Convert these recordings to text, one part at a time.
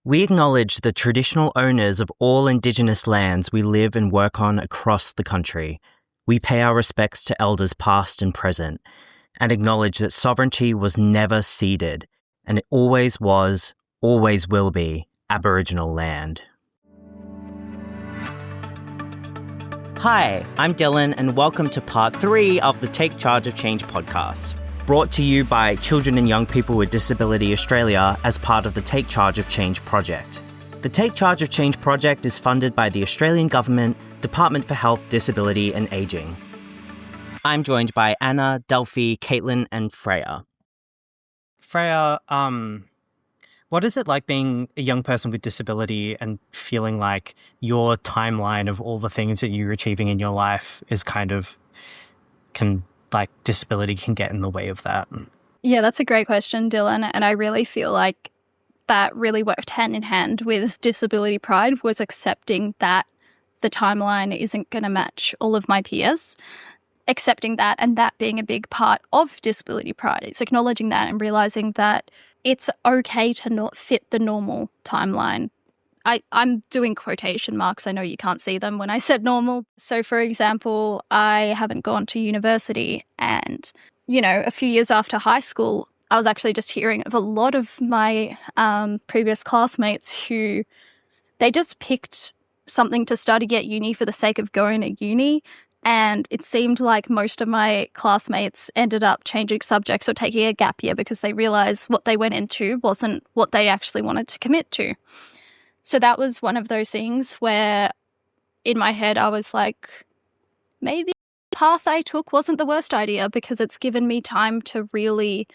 We acknowledge the traditional owners of all Indigenous lands we live and work on across the country. We pay our respects to elders past and present, and acknowledge that sovereignty was never ceded, and it always was, always will be, Aboriginal land. Hi, I'm Dylan, and welcome to part 3 of the Take Charge of Change podcast, brought to you by Children and Young People with Disability Australia as part of the Take Charge of Change project. The Take Charge of Change project is funded by the Australian Government, Department for Health, Disability and Ageing. I'm joined by Anna, Delphi, Caitlin and Freya. Freya, what is it like being a young person with disability and feeling like your timeline of all the things that you're achieving in your life is disability can get in the way of that? Yeah, that's a great question, Dylan. And I really feel like that really worked hand in hand with disability pride, was accepting that the timeline isn't going to match all of my peers. Accepting that, and that being a big part of disability pride. It's acknowledging that and realising that it's okay to not fit the normal timeline. I'm doing quotation marks. I know you can't see them when I said normal. So, for example, I haven't gone to university, and, a few years after high school, I was actually just hearing of a lot of my previous classmates who they just picked something to study at uni for the sake of going to uni. And it seemed like most of my classmates ended up changing subjects or taking a gap year because they realised what they went into wasn't what they actually wanted to commit to. So that was one of those things where in my head I was like, maybe the path I took wasn't the worst idea because it's given me time to really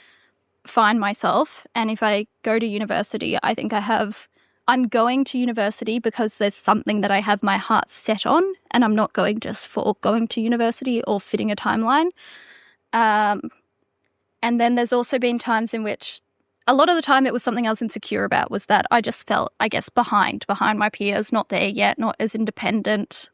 find myself. And if I go to university, I think I'm going to university because there's something that I have my heart set on, and I'm not going just for going to university or fitting a timeline. And then there's also been times in which a lot of the time it was something I was insecure about, was that I just felt, I guess, behind my peers, not there yet, not as independent,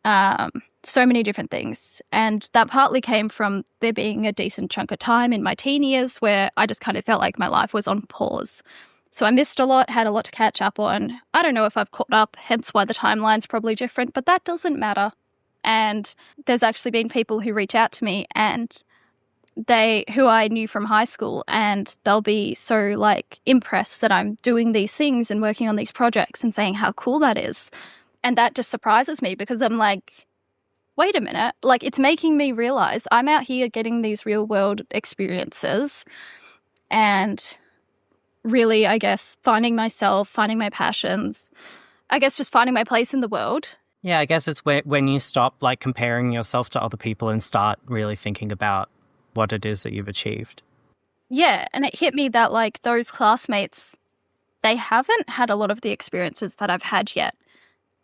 so many different things. And that partly came from there being a decent chunk of time in my teen years where I just kind of felt like my life was on pause. So I missed a lot, had a lot to catch up on. I don't know if I've caught up, hence why the timeline's probably different, but that doesn't matter. And there's actually been people who reach out to me and who I knew from high school, and they'll be so impressed that I'm doing these things and working on these projects and saying how cool that is. And that just surprises me because I'm like, wait a minute, it's making me realize I'm out here getting these real world experiences and really, I guess, finding myself, finding my passions, I guess just finding my place in the world. Yeah, I guess it's when you stop comparing yourself to other people and start really thinking about what it is that you've achieved. Yeah, and it hit me that those classmates, they haven't had a lot of the experiences that I've had yet.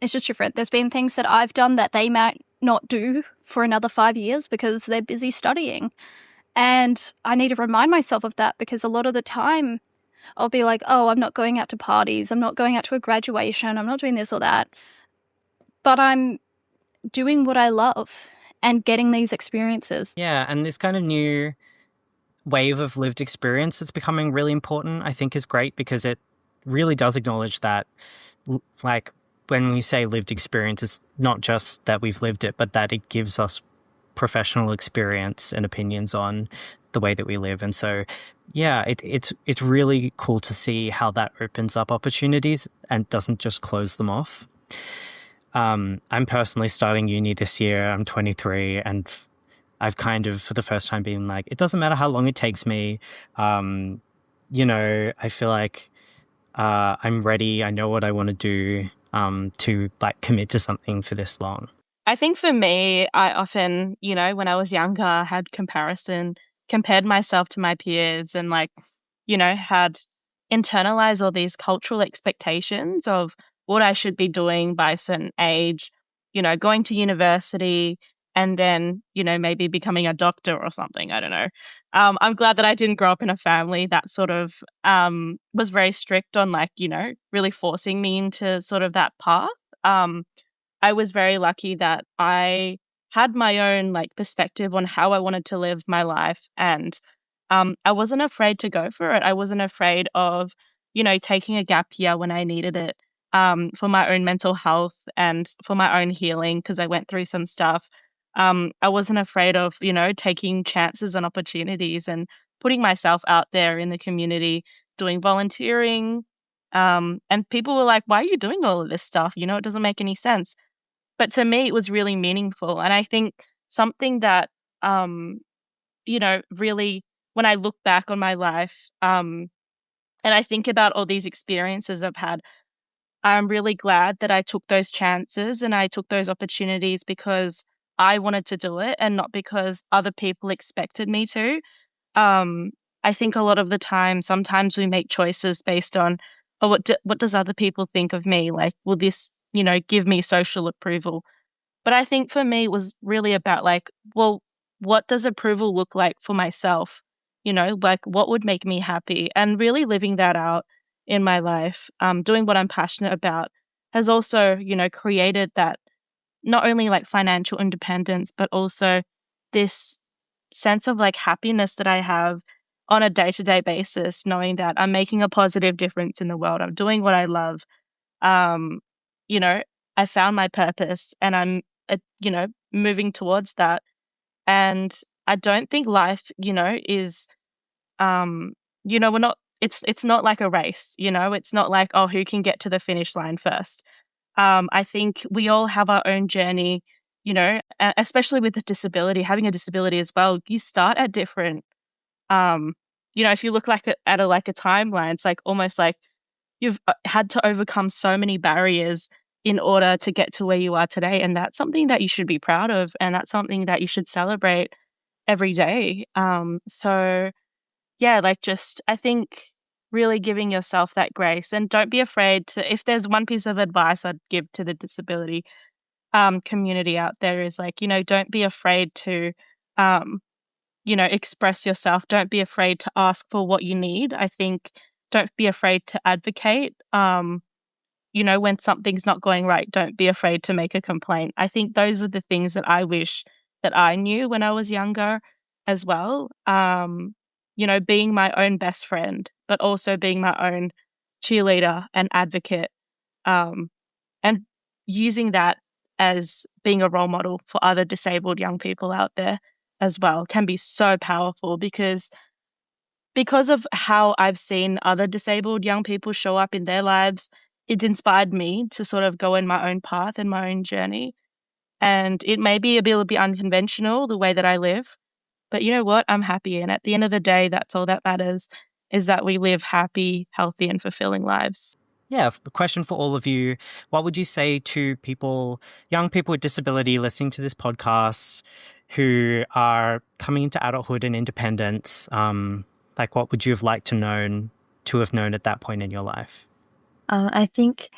It's just different. There's been things that I've done that they might not do for another 5 years because they're busy studying. And I need to remind myself of that because a lot of the time I'll be like, oh, I'm not going out to parties, I'm not going out to a graduation, I'm not doing this or that. But I'm doing what I love and getting these experiences. Yeah, and this kind of new wave of lived experience that's becoming really important, I think, is great because it really does acknowledge that, when we say lived experience, it's not just that we've lived it, but that it gives us professional experience and opinions on the way that we live. And so, yeah, it's really cool to see how that opens up opportunities and doesn't just close them off. I'm personally starting uni this year. I'm 23 and I've kind of, for the first time, been like, it doesn't matter how long it takes me. I feel like I'm ready. I know what I want to do to commit to something for this long. I think for me, I often, when I was younger, had compared myself to my peers and had internalized all these cultural expectations of what I should be doing by a certain age, going to university and then, maybe becoming a doctor or something. I don't know. I'm glad that I didn't grow up in a family that sort of was very strict on really forcing me into sort of that path. I was very lucky that I had my own perspective on how I wanted to live my life, and I wasn't afraid to go for it. I wasn't afraid of taking a gap year when I needed it, for my own mental health and for my own healing because I went through some stuff. I wasn't afraid of, taking chances and opportunities and putting myself out there in the community, doing volunteering. And people were like, why are you doing all of this stuff? It doesn't make any sense. But to me, it was really meaningful. And I think something that, really, when I look back on my life, and I think about all these experiences I've had, I'm really glad that I took those chances and I took those opportunities because I wanted to do it and not because other people expected me to. Um, I think a lot of the time, sometimes we make choices based on, oh, what does other people think of me? Like, will this, give me social approval? But I think for me, it was really about like, well, what does approval look like for myself? Like what would make me happy? And really living that out in my life, doing what I'm passionate about has also, created that not only like financial independence, but also this sense of like happiness that I have on a day to day basis, knowing that I'm making a positive difference in the world. I'm doing what I love. Um, you know, I found my purpose and I'm, moving towards that. And I don't think life, is, um, we're not, it's not like a race, it's not like, oh, who can get to the finish line first. I think we all have our own journey, especially with a disability, having a disability as well. You start at different, um, if you look like at a like a timeline, it's like almost like you've had to overcome so many barriers in order to get to where you are today, and that's something that you should be proud of, and that's something that you should celebrate every day. So yeah, like just I think really giving yourself that grace and don't be afraid to if there's one piece of advice I'd give to the disability community out there is like, don't be afraid to um, express yourself. Don't be afraid to ask for what you need. I think don't be afraid to advocate. When something's not going right, don't be afraid to make a complaint. I think those are the things that I wish that I knew when I was younger as well. Being my own best friend, but also being my own cheerleader and advocate, and using that as being a role model for other disabled young people out there as well can be so powerful because of how I've seen other disabled young people show up in their lives. It's inspired me to sort of go in my own path and my own journey. And it may be a little bit unconventional the way that I live, but you know what? I'm happy. And at the end of the day, that's all that matters is that we live happy, healthy, and fulfilling lives. Yeah, a question for all of you. What would you say to young people with disability listening to this podcast who are coming into adulthood and independence? Like what would you have liked to have known at that point in your life? I think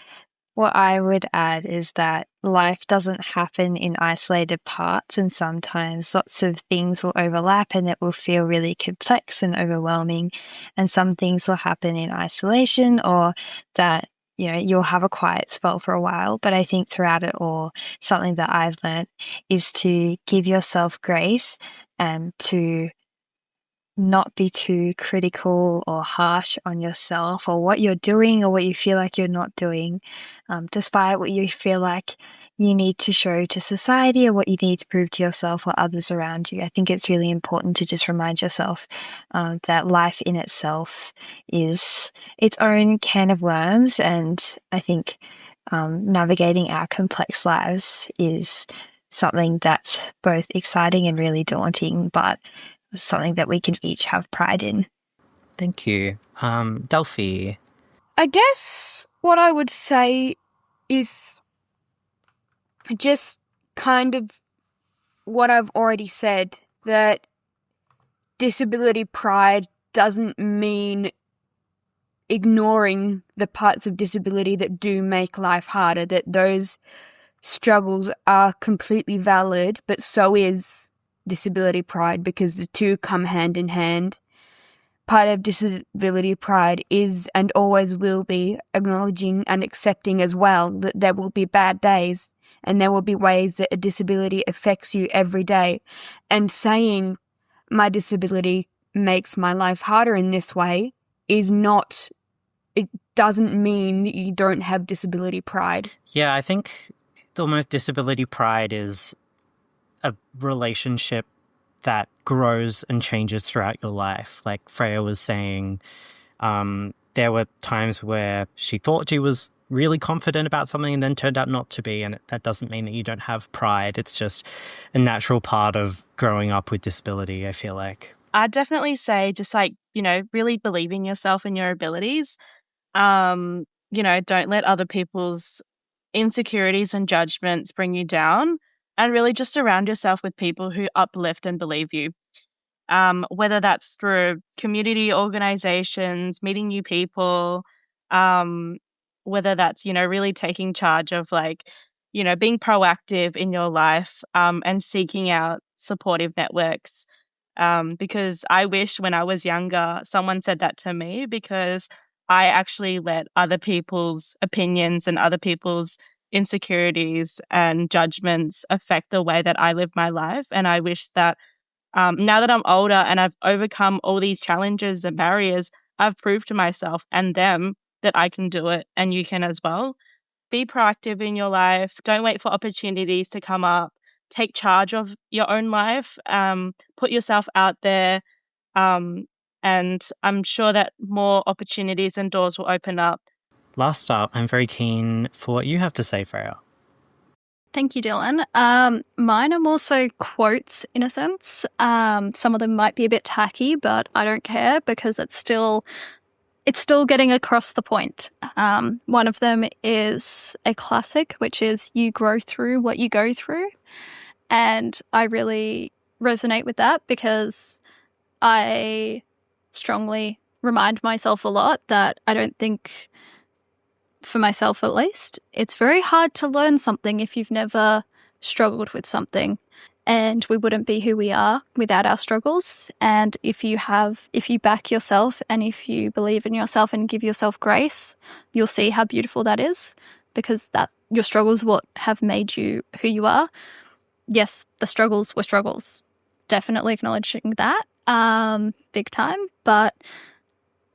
what I would add is that life doesn't happen in isolated parts, and sometimes lots of things will overlap and it will feel really complex and overwhelming. And some things will happen in isolation, or that you'll have a quiet spell for a while. But I think throughout it all, something that I've learned is to give yourself grace and to not be too critical or harsh on yourself or what you're doing or what you feel like you're not doing, despite what you feel like you need to show to society or what you need to prove to yourself or others around you. I think it's really important to just remind yourself that life in itself is its own can of worms, and I think navigating our complex lives is something that's both exciting and really daunting, but something that we can each have pride in. Thank you. Delphi. I guess what I would say is just kind of what I've already said, that disability pride doesn't mean ignoring the parts of disability that do make life harder, that those struggles are completely valid, but so is disability pride, because the two come hand in hand. Part of disability pride is and always will be acknowledging and accepting as well that there will be bad days and there will be ways that a disability affects you every day. And saying my disability makes my life harder in this way is not it doesn't mean that you don't have disability pride. Yeah, I think it's almost disability pride is a relationship that grows and changes throughout your life. Like Freya was saying, there were times where she thought she was really confident about something and then turned out not to be. And that doesn't mean that you don't have pride. It's just a natural part of growing up with disability, I feel like. I'd definitely say just like, really believe in yourself and your abilities. Don't let other people's insecurities and judgments bring you down, and really just surround yourself with people who uplift and believe you. Whether that's through community organizations, meeting new people, whether that's, really taking charge of being proactive in your life, and seeking out supportive networks. Because I wish when I was younger, someone said that to me, because I actually let other people's opinions and other people's insecurities and judgments affect the way that I live my life. And I wish that now that I'm older and I've overcome all these challenges and barriers, I've proved to myself and them that I can do it, and you can as well. Be proactive in your life. Don't wait for opportunities to come up. Take charge of your own life. Put yourself out there. And I'm sure that more opportunities and doors will open up. Last up, I'm very keen for what you have to say, Freya. Thank you, Dylan. Mine are more so quotes in a sense. Some of them might be a bit tacky, but I don't care because it's still getting across the point. One of them is a classic, which is "You grow through what you go through." And I really resonate with that because I strongly remind myself a lot that I don't think, for myself at least, it's very hard to learn something if you've never struggled with something. And we wouldn't be who we are without our struggles. And if you back yourself and if you believe in yourself and give yourself grace, you'll see how beautiful that is, because that your struggles what have made you who you are. Yes, the struggles were struggles. Definitely acknowledging that, big time. But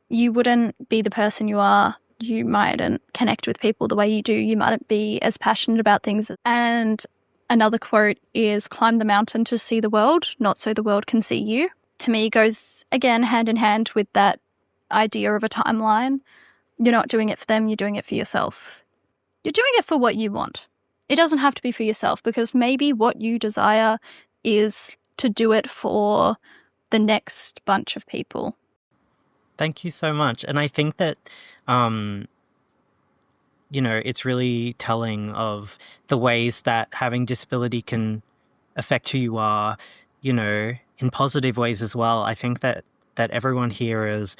you wouldn't be the person you are. You mightn't connect with people the way you do. You mightn't be as passionate about things. And another quote is, "Climb the mountain to see the world, not so the world can see you." To me, goes, again, hand in hand with that idea of a timeline. You're not doing it for them, you're doing it for yourself. You're doing it for what you want. It doesn't have to be for yourself, because maybe what you desire is to do it for the next bunch of people. Thank you so much. And I think that, it's really telling of the ways that having disability can affect who you are, in positive ways as well. I think that everyone here is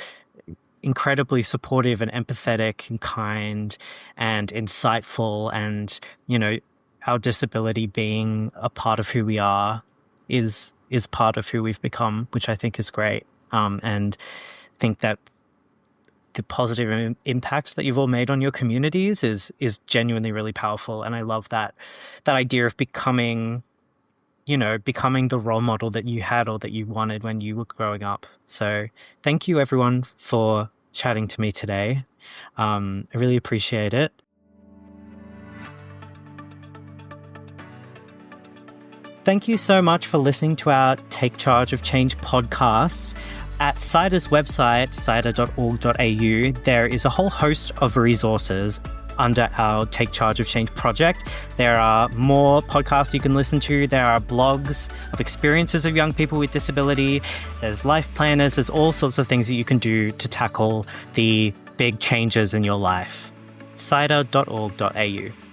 incredibly supportive and empathetic and kind and insightful, and, our disability being a part of who we are is part of who we've become, which I think is great. And think that the positive impact that you've all made on your communities is genuinely really powerful. And I love that idea of becoming the role model that you had or that you wanted when you were growing up. So thank you everyone for chatting to me today. I really appreciate it. Thank you so much for listening to our Take Charge of Change podcast. At CIDR's website, cidr.org.au, there is a whole host of resources under our Take Charge of Change project. There are more podcasts you can listen to. There are blogs of experiences of young people with disability. There's life planners. There's all sorts of things that you can do to tackle the big changes in your life. cidr.org.au.